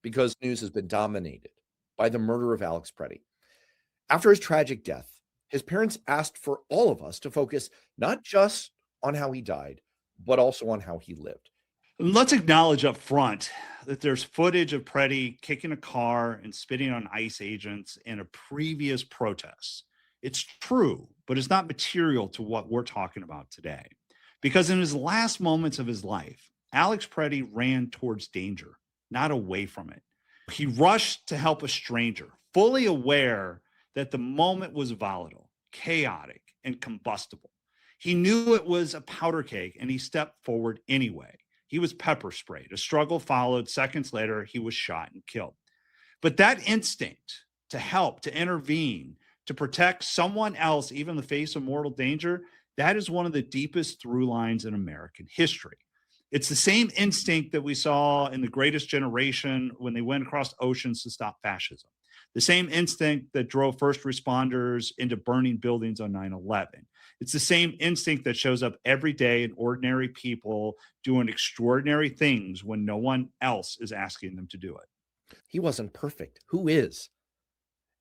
because news has been dominated by the murder of Alex Pretti. After his tragic death, his parents asked for all of us to focus not just on how he died, but also on how he lived. Let's acknowledge up front that there's footage of Pretti kicking a car and spitting on ICE agents in a previous protest. It's true, but it's not material to what we're talking about today. Because in his last moments of his life, Alex Pretti ran towards danger, not away from it. He rushed to help a stranger, fully aware that the moment was volatile, chaotic, and combustible. He knew it was a powder keg, and he stepped forward anyway. He was pepper sprayed. A struggle followed. Seconds later, he was shot and killed. But that instinct to help, to intervene, to protect someone else, even in the face of mortal danger, that is one of the deepest through lines in American history. It's the same instinct that we saw in the Greatest Generation when they went across oceans to stop fascism. The same instinct that drove first responders into burning buildings on 9/11. It's the same instinct that shows up every day in ordinary people doing extraordinary things when no one else is asking them to do it. He wasn't perfect. Who is?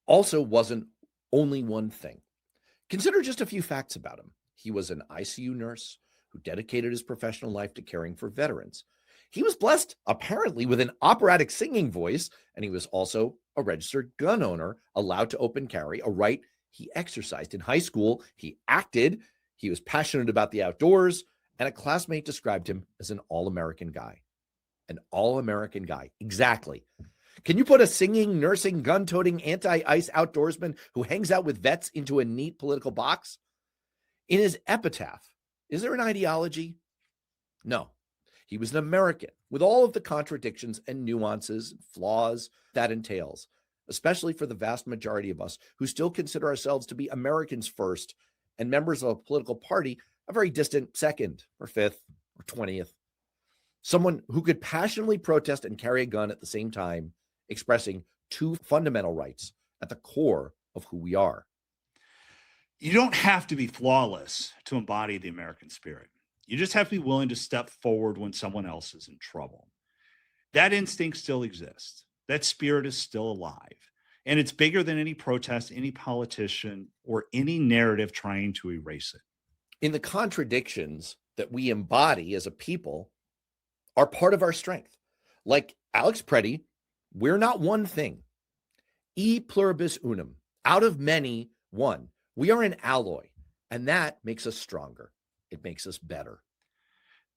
Also wasn't only one thing. Consider just a few facts about him. He was an ICU nurse who dedicated his professional life to caring for veterans. He was blessed, apparently, with an operatic singing voice, and he was also a registered gun owner allowed to open carry, a right he exercised. In high school, he acted, he was passionate about the outdoors, and a classmate described him as an all-American guy. An all-American guy. Exactly. Can you put a singing, nursing, gun-toting, anti-ICE outdoorsman who hangs out with vets into a neat political box? In his epitaph, is there an ideology? No. He was an American with all of the contradictions and nuances and flaws that entails, especially for the vast majority of us who still consider ourselves to be Americans first and members of a political party a very distant second or fifth or 20th. Someone who could passionately protest and carry a gun at the same time, expressing two fundamental rights at the core of who we are. You don't have to be flawless to embody the American spirit. You just have to be willing to step forward when someone else is in trouble. That instinct still exists. That spirit is still alive. And it's bigger than any protest, any politician, or any narrative trying to erase it. In the contradictions that we embody as a people are part of our strength. Like Alex Pretti, we're not one thing. E pluribus unum, out of many, one. We are an alloy, and that makes us stronger. It makes us better.